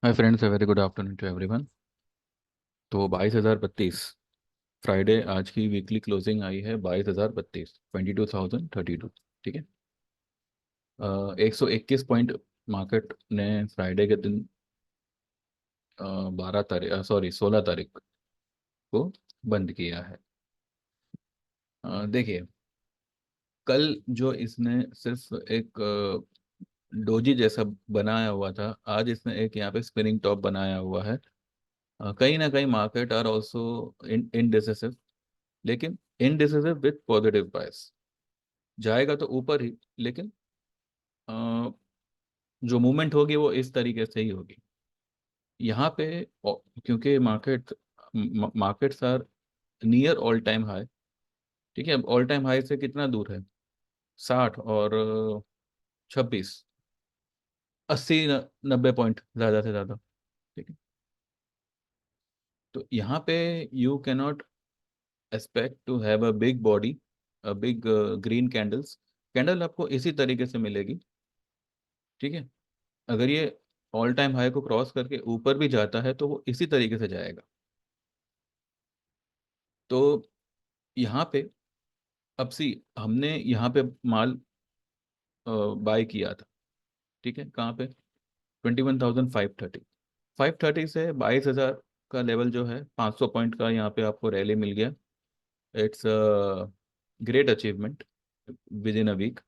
Hi friends, very good afternoon to everyone. तो 22,032 Friday आज की वीकली क्लोजिंग आई है। 22,032, 22,032। ठीक है। 121 पॉइंट मार्केट ने फ्राइडे के दिन 12 तारीख, सॉरी 16 तारीख को बंद किया है। देखिए, कल जो इसने सिर्फ एक डोजी जैसा बनाया हुआ था, आज इसने एक यहाँ पे स्पिनिंग टॉप बनाया हुआ है। कहीं ना कहीं मार्केट आर ऑल्सो इनडिसिसिव, लेकिन इनडिसिसिव विथ पॉजिटिव बायस। जाएगा तो ऊपर ही, लेकिन अ, जो मूवमेंट होगी वो इस तरीके से ही होगी यहाँ पे। क्योंकि markets are near all time high. ठीक है, अब ऑल टाइम हाई से कितना दूर है? 60 और 26, 80 90 पॉइंट ज़्यादा से ज़्यादा। ठीक है। तो यहाँ पे you cannot expect to have a big body, a big green candles. Candle आपको इसी तरीके से मिलेगी। ठीक है। अगर ये ऑल टाइम हाई को क्रॉस करके ऊपर भी जाता है तो वो इसी तरीके से जाएगा। तो यहाँ पे अब सी हमने यहाँ पे माल बाय किया था। ठीक है, कहाँ पे? 21,530। 530 से 22,000 का लेवल जो है, 500 पॉइंट का यहाँ पे आपको रैली मिल गया। It's great achievement within a week.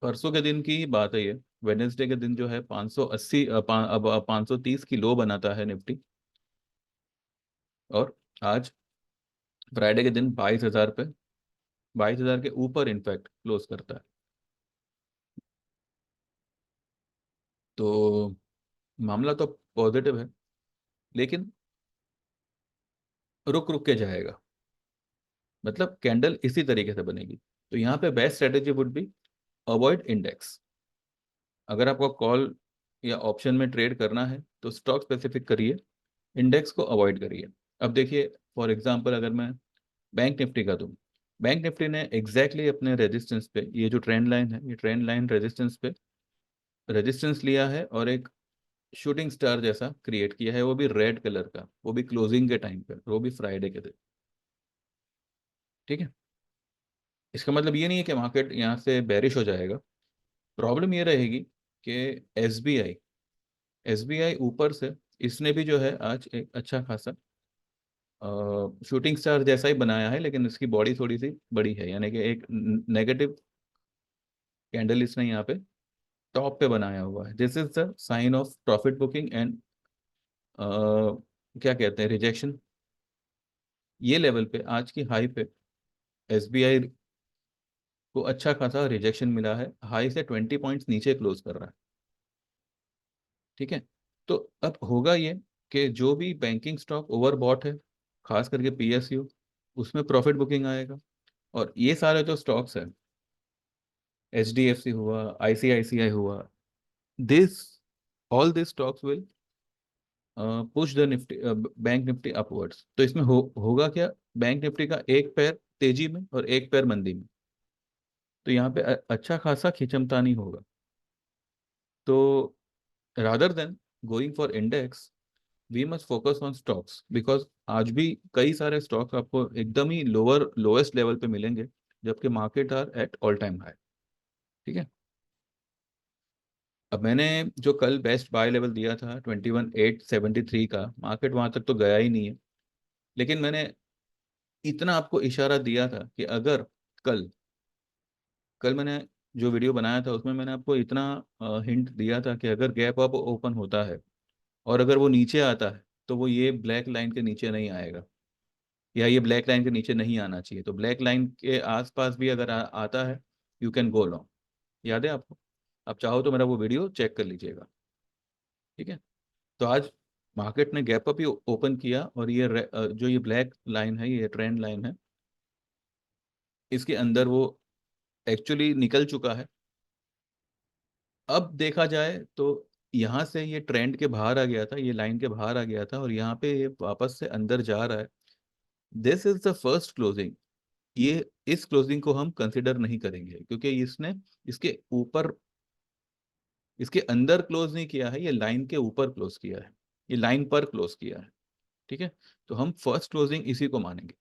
परसों के दिन की बात है ये। वेडनेसडे के दिन जो है 580, अब 530 की लो बनाता है निफ्टी। और आज फ्राइडे के दिन 22,000 पे, 22,000 के ऊपर इनफैक्ट क्लोज करता है। तो मामला तो पॉजिटिव है, लेकिन रुक रुक के जाएगा। मतलब कैंडल इसी तरीके से बनेगी। तो यहाँ पे best strategy would be avoid index. अगर आपको कॉल या ऑप्शन में ट्रेड करना है तो स्टॉक स्पेसिफिक करिए, इंडेक्स को अवॉइड करिए। अब देखिए, फॉर एग्जांपल अगर मैं बैंक निफ्टी का दूं, बैंक निफ्टी ने एग्जैक्टली अपने रेजिस्टेंस पे, ये जो ट्रेंड लाइन है, ये ट्रेंड लाइन रेजिस्टेंस पे रेजिस्टेंस लिया है और एक शूटिंग स्टार जैसा क्रिएट किया है, वो भी रेड कलर का, वो भी क्लोजिंग के टाइम पे, वो भी फ्राइडे के दिन। ठीक है। इसका मतलब ये नहीं है कि मार्केट यहाँ से बेरिश हो जाएगा। प्रॉब्लम ये रहेगी कि एसबीआई एसबीआई ऊपर से, इसने भी जो है आज एक अच्छा खासा शूटिंग स्टार जैसा ही बनाया है, लेकिन इसकी बॉडी थोड़ी सी बड़ी है, यानी कि एक नेगेटिव कैंडल इसने यहाँ पे टॉप पे बनाया हुआ है। This is the sign of profit booking and क्या कहते हैं, रिजेक्शन। ये लेवल पे, आज की हाई पे, एसबीआई को अच्छा खासा रिजेक्शन मिला है। हाई से 20 पॉइंट्स नीचे क्लोज कर रहा है। ठीक है। तो अब होगा ये कि जो भी बैंकिंग स्टॉक ओवरबॉट है, खास करके पीएसयू, उसमें प्रॉफिट बुकिंग आएगा। और ये सारे जो स्टॉक्स हैं, एचडीएफसी हुआ, आईसीआईसीआई हुआ, this all this stocks will push the Nifty, bank Nifty upwards. तो इसमें होगा क्या? बैंक निफ्टी का एक पैर तेजी में और एक पैर मंदी में। तो यहाँ पे अच्छा खासा खींचमतानी होगा। तो rather than going for index, we must focus on stocks, because आज भी कई सारे स्टॉक्स आपको एकदम ही लोएस्ट लेवल पे मिलेंगे, जबकि market are at all time high. ठीक है। अब मैंने जो कल बेस्ट बाय लेवल दिया था 21,873 का, मार्केट वहां तक तो गया ही नहीं है। लेकिन मैंने इतना आपको इशारा दिया था कि अगर कल कल मैंने जो वीडियो बनाया था उसमें मैंने आपको इतना हिंट दिया था कि अगर गैप अप ओपन होता है और अगर वो नीचे आता है, तो वो ये ब्लैक लाइन के नीचे नहीं आएगा, या ये ब्लैक लाइन के नीचे नहीं आना चाहिए। तो ब्लैक लाइन के आसपास भी अगर आता है, यू कैन गो लॉन्ग। याद है आपको? आप चाहो तो मेरा वो वीडियो चेक कर लीजिएगा। ठीक है। तो आज मार्केट ने गैप अप ही ओपन किया, और ये जो ये ब्लैक लाइन है, ये ट्रेंड लाइन है, इसके अंदर वो एक्चुअली निकल चुका है। अब देखा जाए तो यहाँ से ये ट्रेंड के बाहर आ गया था, ये लाइन के बाहर आ गया था, और यहाँ पे ये वापस से अंदर जा रहा है। This is the first closing. ये इस क्लोजिंग को हम कंसिडर नहीं करेंगे, क्योंकि इसने इसके ऊपर इसके अंदर क्लोज नहीं किया है, ये लाइन के ऊपर क्लोज किया है, ये लाइन पर क्लोज किया है। ठीक है, तो हम फर्स्ट क्लोजिंग इसी को मानेंगे।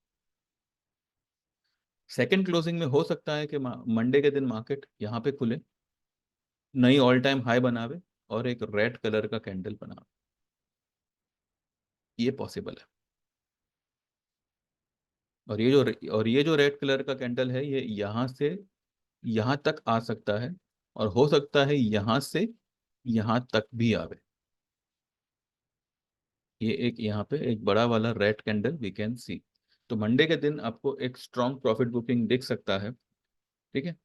सेकंड क्लोजिंग में हो सकता है कि मंडे के दिन मार्केट यहाँ पे खुले, नई ऑल टाइम हाई बनावे और एक रेड कलर का कैंडल बनावे, ये पॉसिबल है। और ये जो रेड कलर का कैंडल है, ये यहाँ से यहाँ तक आ सकता है, और हो सकता है यहाँ से यहाँ तक भी आवे। ये एक यहाँ पे एक बड़ा वाला red candle we can see. तो मंडे के दिन आपको एक स्ट्रॉन्ग प्रॉफिट बुकिंग दिख सकता है। ठीक है,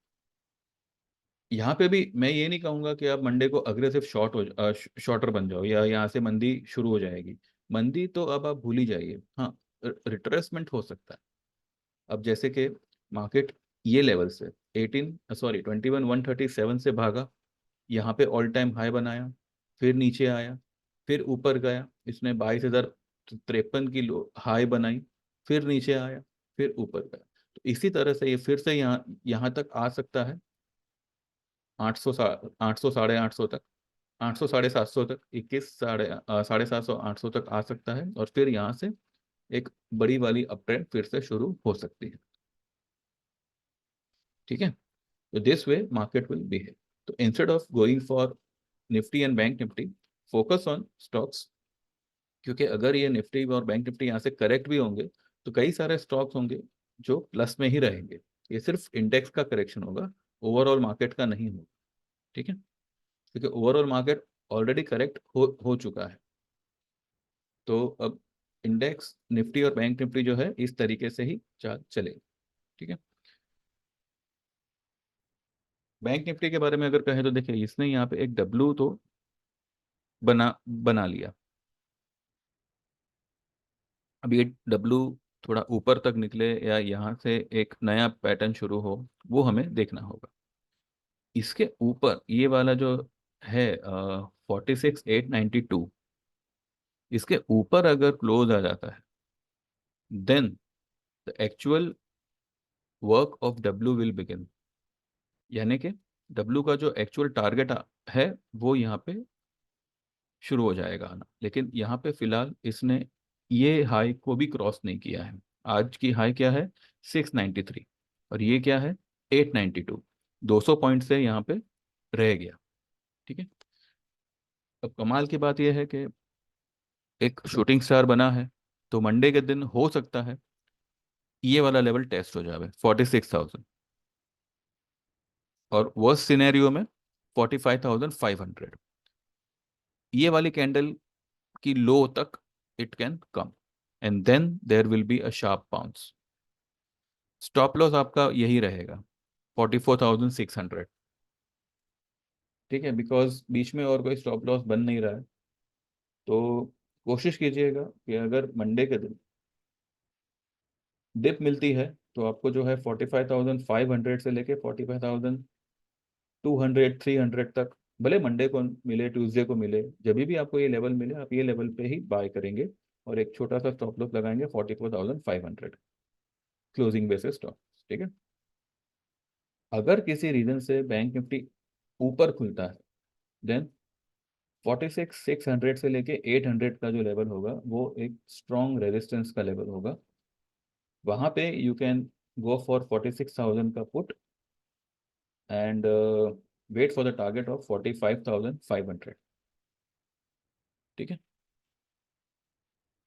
यहाँ पे भी मैं ये नहीं कहूंगा कि आप मंडे को अग्रेसिव शॉर्टर बन जाओ या यहाँ से मंदी शुरू हो जाएगी। मंदी तो अब आप भूल ही जाइए। हाँ, रिट्रेसमेंट हो सकता है। अब जैसे कि मार्केट ये लेवल से 21,137 से भागा, यहाँ पे ऑल टाइम हाई बनाया, फिर नीचे आया, फिर ऊपर गया, इसने 22,053 की लो हाई बनाई, फिर नीचे आया, फिर ऊपर गया। तो इसी तरह से ये फिर से यहाँ यहाँ तक आ सकता है, 800 800 850 तक, 800 750 तक, 21 750 800 तक आ सकता है, और फिर यहाँ से एक बड़ी वाली अप ट्रेंड फिर से शुरू हो सकती है। ठीक है, तो this way market will behave. तो instead of going for Nifty and bank Nifty, focus on stocks. क्योंकि अगर ये निफ्टी और बैंक निफ्टी यहाँ से करेक्ट भी होंगे, तो कई सारे स्टॉक्स होंगे जो प्लस में ही रहेंगे। ये सिर्फ इंडेक्स का करेक्शन होगा, ओवरऑल मार्केट का नहीं होगा। ठीक है, क्योंकि ओवरऑल मार्केट ऑलरेडी करेक्ट हो चुका है। तो अब इंडेक्स निफ्टी और बैंक निफ्टी जो है इस तरीके से ही चाल चलेगी। ठीक है, बैंक निफ्टी के बारे में अगर कहें तो देखिए, इसने यहाँ पे एक डब्लू तो बना बना लिया। अब ये डब्लू थोड़ा ऊपर तक निकले या यहाँ से एक नया पैटर्न शुरू हो, वो हमें देखना होगा। इसके ऊपर ये वाला जो है 46,892, इसके ऊपर अगर क्लोज आ जाता है, then the actual work of W will begin. यानी कि डब्ल्यू का जो एक्चुअल टारगेट है, वो यहाँ पे शुरू हो जाएगा आना। लेकिन यहाँ पे फिलहाल इसने ये हाई को भी क्रॉस नहीं किया है। आज की हाई क्या है, 693, और ये क्या है, 892। 200 पॉइंट से यहाँ पे रह गया। ठीक है, अब कमाल की बात यह है कि एक शूटिंग स्टार बना है, तो मंडे के दिन हो सकता है ये वाला लेवल टेस्ट हो जाए 46,000, और वर्स्ट सिनेरियो में 45,500, ये वाली कैंडल की लो तक it can come, and then there will be a sharp bounce. Stop loss आपका यही रहेगा, 44,600। ठीक है, बिकॉज बीच में और कोई स्टॉप लॉस बन नहीं रहा है। तो कोशिश कीजिएगा कि अगर मंडे के दिन डिप मिलती है, तो आपको जो है 45,500 से लेके 45,200 300 तक, भले मंडे को मिले ट्यूसडे को मिले, जब भी आपको ये लेवल मिले आप ये लेवल पे ही बाय करेंगे, और एक छोटा सा स्टॉप लॉस लगाएंगे 44,500 क्लोजिंग बेसिस स्टॉप। ठीक है, अगर किसी रीजन से बैंक निफ्टी ऊपर खुलता है, देन 46,600 से लेके 800 का जो लेवल होगा, वो एक स्ट्रॉन्ग रेजिस्टेंस का लेवल होगा। वहां पे यू कैन गो फॉर 46,000 का put, and wait for the target of 45,500। ठीक है,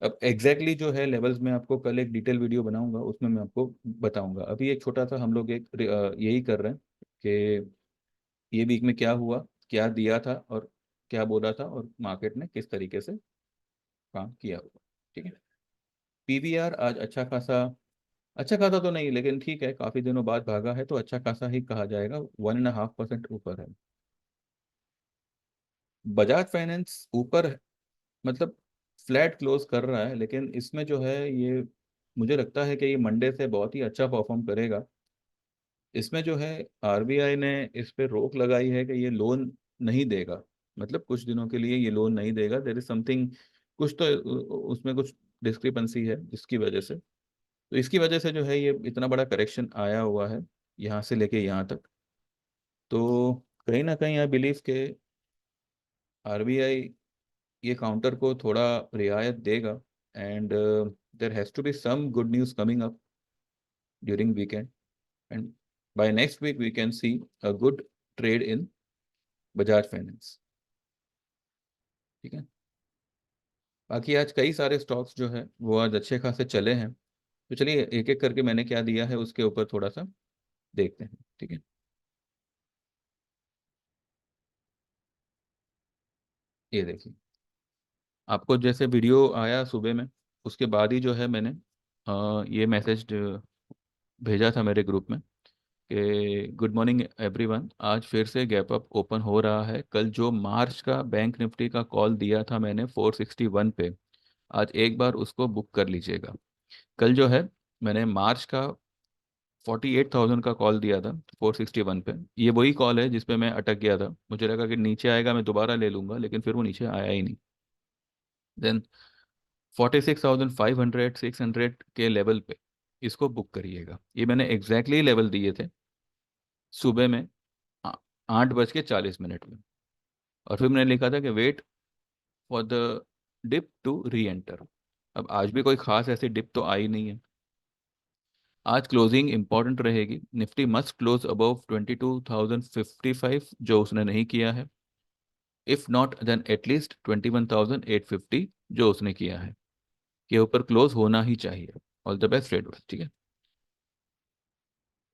अब एग्जैक्टली जो है लेवल्स में आपको कल एक डिटेल वीडियो बनाऊंगा, उसमें मैं आपको बताऊंगा। अभी एक छोटा सा हम लोग एक यही कर रहे हैं कि ये वीक में क्या हुआ, क्या दिया था, और क्या बोला था, और मार्केट ने किस तरीके से काम किया हुआ। ठीक है, पीवीआर आज अच्छा खासा तो नहीं, लेकिन ठीक है, काफी दिनों बाद भागा है तो अच्छा खासा ही कहा जाएगा, 1.5% ऊपर है। बजाज फाइनेंस ऊपर है, मतलब फ्लैट क्लोज कर रहा है, लेकिन इसमें जो है ये मुझे लगता है कि ये मंडे से बहुत ही अच्छा परफॉर्म करेगा। इसमें जो है आरबीआई ने इस पे रोक लगाई है कि ये लोन नहीं देगा, मतलब कुछ दिनों के लिए ये लोन नहीं देगा। देयर इज समथिंग, कुछ तो उसमें कुछ डिस्क्रिपेंसी है जिसकी वजह से, तो इसकी वजह से जो है ये इतना बड़ा करेक्शन आया हुआ है यहाँ से लेके यहाँ तक। तो कहीं ना कहीं आई बिलीव के आरबीआई ये काउंटर को थोड़ा रियायत देगा, and there has to be some good news coming up during weekend, and by next week we can see a good trade in Bajaj finance. ठीक है। बाकी आज कई सारे स्टॉक्स जो है वो आज अच्छे खासे चले हैं, तो चलिए एक एक करके मैंने क्या दिया है उसके ऊपर थोड़ा सा देखते हैं। ठीक है। ये देखिए, आपको जैसे वीडियो आया सुबह में, उसके बाद ही जो है मैंने ये मैसेज भेजा था मेरे ग्रुप में कि गुड मॉर्निंग एवरीवन, आज फिर से गैप अप ओपन हो रहा है। कल जो मार्च का बैंक निफ्टी का कॉल दिया था मैंने 461 पे, आज एक बार उसको बुक कर लीजिएगा। कल जो है मैंने मार्च का 48,000 का कॉल दिया था 461 पे। ये वही कॉल है जिसपे मैं अटक गया था, मुझे लगा कि नीचे आएगा मैं दोबारा ले लूंगा, लेकिन फिर वो नीचे आया ही नहीं। देन 46,500 600 के लेवल पे इसको बुक करिएगा। ये मैंने एग्जैक्टली लेवल दिए थे सुबह में 8:40 में। और फिर मैंने लिखा था कि wait for the dip to reenter. अब आज भी कोई खास ऐसी डिप तो आई नहीं है। आज क्लोजिंग इंपॉर्टेंट रहेगी, निफ्टी मस्ट क्लोज अबव 22,055 जो उसने नहीं किया है, इफ नॉट देन एटलीस्ट 21,850 जो उसने किया है, के ऊपर क्लोज होना ही चाहिए। All the best trade. ठीक है।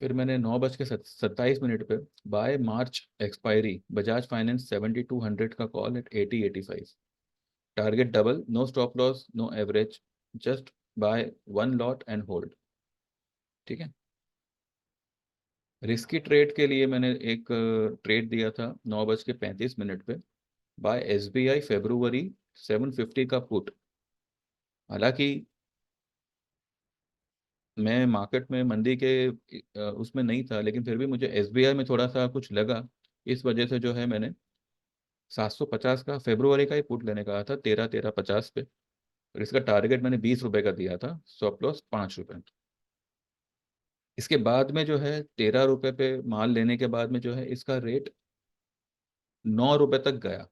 फिर मैंने 9:27 पे buy March expiry Bajaj finance 7200 का call at 8085, target double, no stop loss no average, just buy one lot and hold. ठीक है। रिस्की ट्रेड के लिए मैंने एक ट्रेड दिया था 9:35 पे बाय एसबीआई फेब्रुवरी 750 का पुट। हालांकि मैं मार्केट में मंदी के उसमें नहीं था, लेकिन फिर भी मुझे एसबीआई में थोड़ा सा कुछ लगा, इस वजह से जो है मैंने 750 का फेब्रुवरी का ही पुट लेने कहा था 13-13.50 पे, और इसका टारगेट मैंने 20 रुपए का दिया था, स्टॉप लॉस 5 रुपए। इसके बाद में जो है 13 रुपए पे माल लेने के बाद में जो है इसका रेट 9 रुपए तक गया।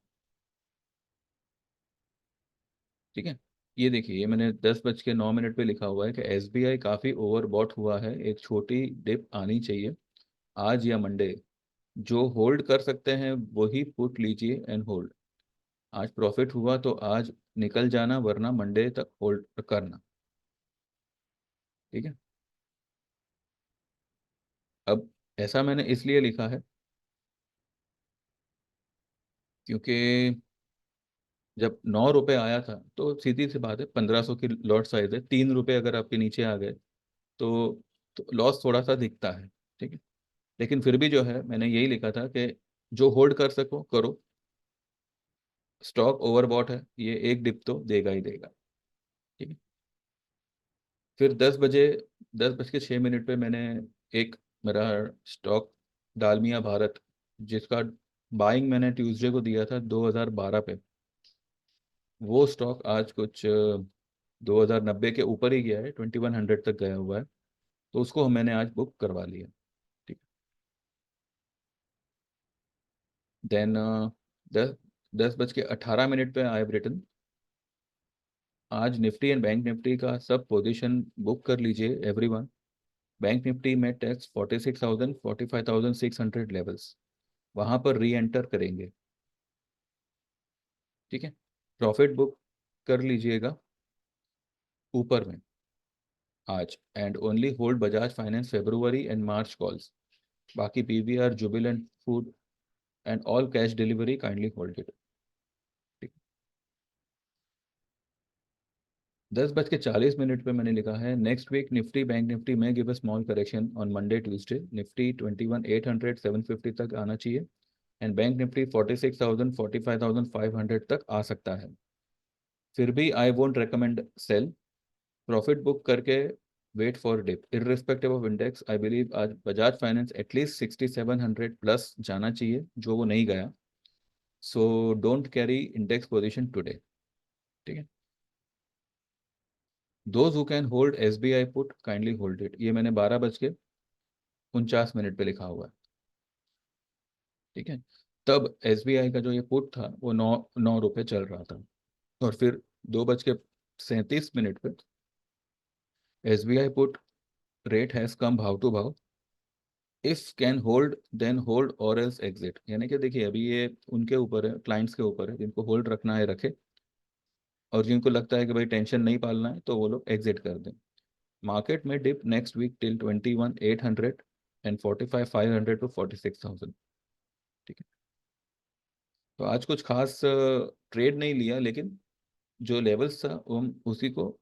ठीक है। ये देखिए, ये मैंने 10:09 पे लिखा हुआ है कि एसबीआई काफ़ी ओवरबॉट हुआ है, एक छोटी डिप आनी चाहिए आज या मंडे। जो होल्ड कर सकते हैं वही पुट लीजिए एंड होल्ड। आज प्रॉफिट हुआ तो आज निकल जाना, वरना मंडे तक होल्ड करना। ठीक है। अब ऐसा मैंने इसलिए लिखा है क्योंकि जब 9 रुपए आया था तो सीधी सी बात है 1500 की लॉट साइज है, 3 रुपए अगर आपके नीचे आ गए तो लॉस थोड़ा सा दिखता है। ठीक है। लेकिन फिर भी जो है मैंने यही लिखा था कि जो होल्ड कर सको करो, स्टॉक ओवरबॉट है, ये एक डिप तो देगा ही देगा। ठीक है। फिर 10:06 पे मैंने एक मेरा स्टॉक डालमिया भारत, जिसका बाइंग मैंने ट्यूसडे को दिया था 2012 पे, वो स्टॉक आज कुछ 2090 के ऊपर ही गया है, 2100 तक गया हुआ है, तो उसको मैंने आज बुक करवा लिया। ठीक। देन 10:18 पे आई हैव रिटन, आज निफ्टी एंड बैंक निफ्टी का सब पोजीशन बुक कर लीजिए एवरीवन। बैंक निफ्टी में टैक्स 46,000 45,600 लेवल्स, वहां पर री एंटर करेंगे। ठीक है। प्रॉफिट बुक कर लीजिएगा ऊपर में आज, and only hold Bajaj finance February and March calls. बाकी PVR Jubilant food and all cash delivery kindly hold it. 10:40 पे मैंने लिखा है next week Nifty bank Nifty में give a small correction on Monday Tuesday, Nifty 21,800 750 तक आना चाहिए, एंड बैंक निफ्टी 46,000 45,500 तक आ सकता है। फिर भी I won't recommend sell, profit book करके wait for dip irrespective of index. I believe आज बजाज फाइनेंस एटलीस्ट 6700 प्लस जाना चाहिए, जो वो नहीं गया, so don't carry index position today. ठीक है। Those who can hold S B I put kindly hold it, ये मैंने 12:49 पे लिखा हुआ है। ठीक है। तब एसबीआई का जो ये पुट था वो 9 9 रुपये चल रहा था। और फिर 2:37 पे SBI put rate has come भाव टू भाव, if can hold then hold और एल्स एग्जिट। यानी कि देखिए अभी ये उनके ऊपर है, क्लाइंट्स के ऊपर है, जिनको होल्ड रखना है रखे, और जिनको लगता है कि भाई टेंशन नहीं पालना है तो वो लोग एग्जिट कर दें। मार्केट में dip next week till 21,800 and 45,500 to 46,000। ठीक है, तो आज कुछ खास ट्रेड नहीं लिया, लेकिन जो लेवल्स था हम उसी को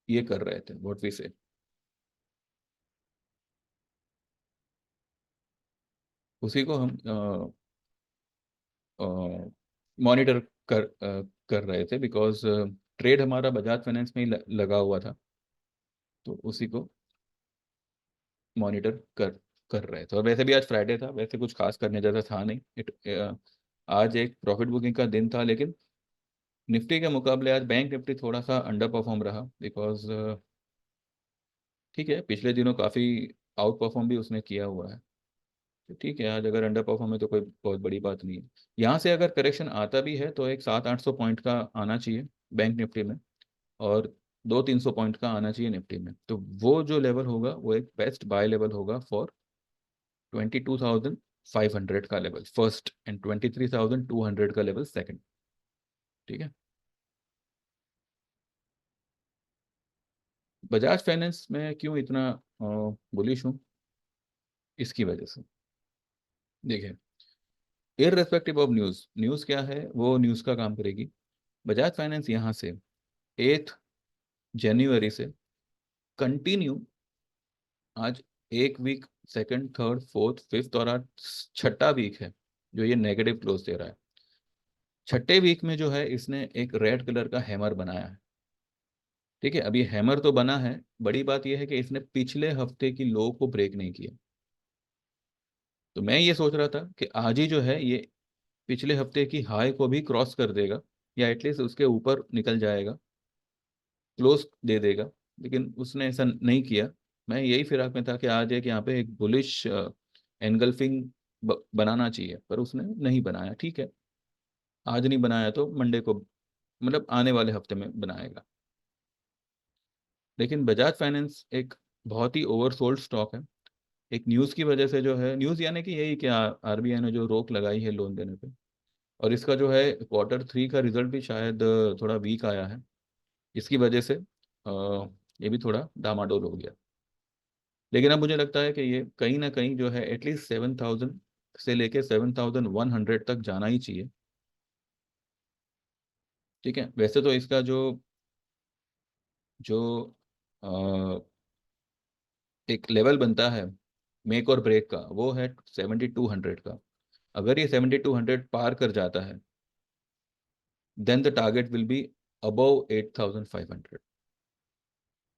ये कर रहे थे, व्हाट वी से, उसी को हम मॉनिटर कर रहे थे, बिकॉज ट्रेड हमारा बजाज फाइनेंस में ही लगा हुआ था, तो उसी को मॉनिटर कर रहे थे। और वैसे भी आज फ्राइडे था, वैसे कुछ खास करने जैसा था नहीं। आज एक प्रॉफिट बुकिंग का दिन था, लेकिन निफ्टी के मुकाबले आज बैंक निफ्टी थोड़ा सा अंडर परफॉर्म रहा, बिकॉज ठीक है पिछले दिनों काफ़ी आउट परफॉर्म भी उसने किया हुआ है। तो ठीक है, आज अगर अंडर परफॉर्म है तो कोई बहुत बड़ी बात नहीं है। यहाँ से अगर करेक्शन आता भी है तो एक 700-800 पॉइंट का आना चाहिए बैंक निफ्टी में, और 200-300 पॉइंट का आना चाहिए निफ्टी में। तो वो जो लेवल होगा वो एक बेस्ट बाय लेवल होगा फॉर 22,500 का लेवल फर्स्ट, एंड 23,200 का लेवल सेकंड। ठीक है, बजाज फाइनेंस में क्यों इतना बुलिश हूँ, इसकी वजह से। देखिए, इररिस्पेक्टिव ऑफ न्यूज़, न्यूज़ क्या है वो न्यूज़ का काम करेगी। बजाज फाइनेंस यहाँ से 8 जनवरी से कंटिन्यू, आज एक week, second, third, fourth, fifth, और आज छठा वीक है जो ये नेगेटिव क्लोज दे रहा है। छठे वीक में जो है इसने एक रेड कलर का हैमर बनाया है। ठीक है, अब ये हैमर तो बना है, बड़ी बात यह है कि इसने पिछले हफ्ते की लो को ब्रेक नहीं किया। तो मैं ये सोच रहा था कि आज ही जो है ये पिछले हफ्ते की हाई को भी क्रॉस कर देगा, या एटलीस्ट उसके ऊपर निकल जाएगा, क्लोज दे देगा, लेकिन उसने ऐसा नहीं किया। मैं यही फिराक में था कि आज एक यहाँ पे एक बुलिश एनगल्फिंग बनाना चाहिए, पर उसने नहीं बनाया। ठीक है, आज नहीं बनाया तो मंडे को, मतलब आने वाले हफ्ते में बनाएगा। लेकिन बजाज फाइनेंस एक बहुत ही ओवरसोल्ड स्टॉक है। एक न्यूज़ की वजह से जो है, न्यूज़ यानी कि यही कि आरबीआई ने जो रोक लगाई है लोन देने पे, और इसका जो है Q3 का रिजल्ट भी शायद थोड़ा वीक आया है, इसकी वजह से ये भी थोड़ा डामाडोल हो गया। लेकिन अब मुझे लगता है कि ये कहीं ना कहीं जो है एटलीस्ट 7,000 से लेके 7,100 तक जाना ही चाहिए। ठीक है, वैसे तो इसका जो जो एक लेवल बनता है मेक और ब्रेक का, वो है 7,200 का। अगर ये 7,200 पार कर जाता है, then the target will be above 8,500।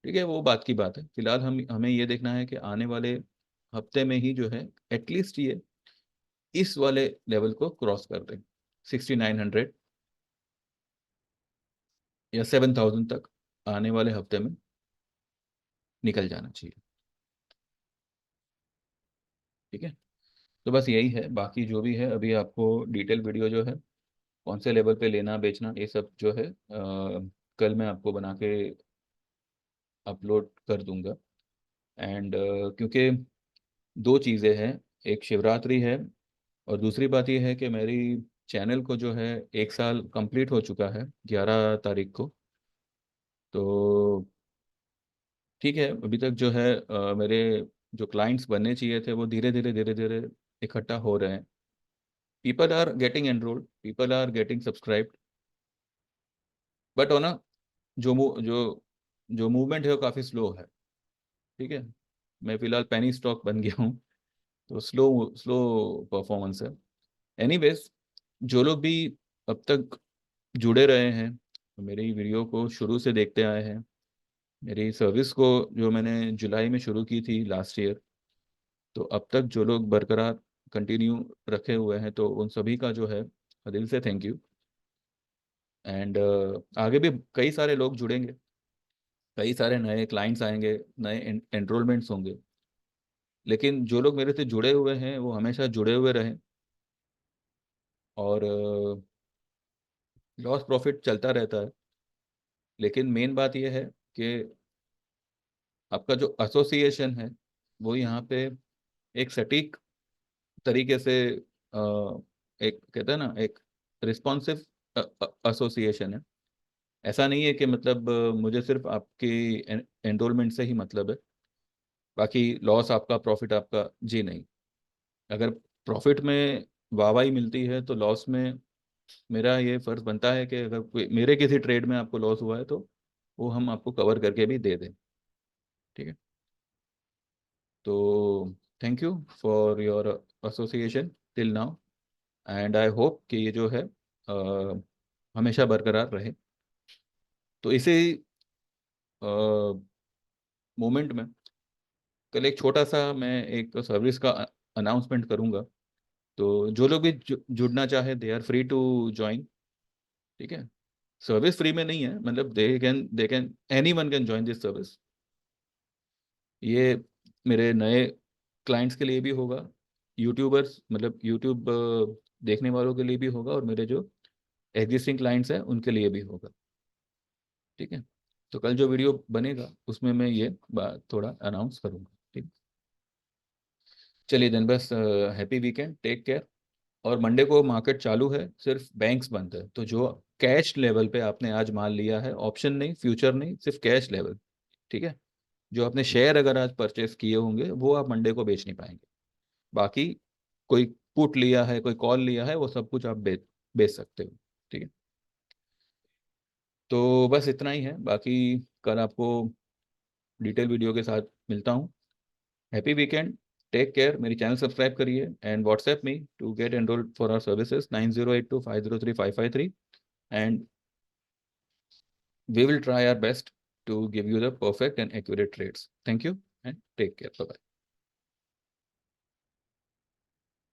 ठीक है, वो बात की बात है। फिलहाल हम हमें ये देखना है कि आने वाले हफ्ते में ही जो है एटलीस्ट ये इस वाले लेवल को क्रॉस कर दें, 6,900 या 7,000 तक आने वाले हफ्ते में निकल जाना चाहिए। ठीक है, तो बस यही है, बाकी जो भी है अभी आपको डिटेल वीडियो जो है कौन से लेवल पे लेना बेचना ये सब जो है कल मैं आपको बना के अपलोड कर दूंगा। एंड क्योंकि दो चीज़ें हैं, एक शिवरात्रि है, और दूसरी बात यह है कि मेरी चैनल को जो है 1 साल कंप्लीट हो चुका है 11 तारीख को। तो ठीक है, अभी तक जो है मेरे जो क्लाइंट्स बनने चाहिए थे वो धीरे धीरे इकट्ठा हो रहे हैं। People are getting enrolled, people are getting subscribed, but हो ना, जो मूवमेंट है वो काफ़ी स्लो है। ठीक है, मैं फिलहाल पेनी स्टॉक बन गया हूँ, तो स्लो स्लो परफॉर्मेंस है। एनीवेज, जो लोग भी अब तक जुड़े रहे हैं, मेरी वीडियो को शुरू से देखते आए हैं, मेरी सर्विस को जो मैंने जुलाई में शुरू की थी लास्ट ईयर, तो अब तक जो लोग बरकरार कंटिन्यू रखे हुए हैं, तो उन सभी का जो है दिल से थैंक यू। एंड आगे भी कई सारे लोग जुड़ेंगे, कई सारे नए क्लाइंट्स आएंगे, नए एनरोलमेंट्स होंगे, लेकिन जो लोग मेरे से जुड़े हुए हैं वो हमेशा जुड़े हुए रहें। और लॉस प्रॉफिट चलता रहता है, लेकिन मेन बात यह है कि आपका जो एसोसिएशन है वो यहाँ पे एक सटीक तरीके से एक कहते हैं ना, एक रिस्पॉन्सिव एसोसिएशन है। ऐसा नहीं है कि मतलब मुझे सिर्फ आपकी एनरोलमेंट से ही मतलब है, बाकी लॉस आपका प्रॉफिट आपका जी नहीं। अगर प्रॉफिट में वाहवाही मिलती है तो लॉस में मेरा ये फर्ज बनता है कि अगर कोई मेरे किसी ट्रेड में आपको लॉस हुआ है तो वो हम आपको कवर करके भी दे दें। ठीक है, तो thank you for your association till now, and I hope कि ये जो है हमेशा बरकरार रहे। तो इसी मोमेंट में कल एक छोटा सा मैं एक सर्विस का अनाउंसमेंट करूंगा। तो जो लोग भी जुड़ना चाहे they are free to join. ठीक है, सर्विस फ्री में नहीं है, मतलब they can anyone can join this service. ये मेरे नए क्लाइंट्स के लिए भी होगा, यूट्यूबर्स मतलब यूट्यूब देखने वालों के लिए भी होगा, और मेरे जो एग्जिस्टिंग क्लाइंट्स हैं उनके लिए भी होगा। ठीक है, तो कल जो वीडियो बनेगा उसमें मैं ये बात थोड़ा अनाउंस करूंगा। ठीक, चलिए देन, बस हैप्पी वीकेंड, टेक केयर। और मंडे को मार्केट चालू है, सिर्फ बैंक्स बंद है, तो जो कैश लेवल पे आपने आज माल लिया है, ऑप्शन नहीं, फ्यूचर नहीं, सिर्फ कैश लेवल। ठीक है, जो आपने शेयर अगर आज परचेस किए होंगे वो आप मंडे को बेच नहीं पाएंगे। बाकी कोई पुट लिया है, कोई कॉल लिया है, वो सब कुछ आप बेच सकते हो। ठीक है, तो बस इतना ही है, बाकी कल आपको डिटेल वीडियो के साथ मिलता हूँ। Happy weekend, take care. मेरी चैनल सब्सक्राइब करिए and WhatsApp me to get enrolled for our services 9082503503, and we will try our best to give you the perfect and accurate trades. Thank you and take care. Bye bye.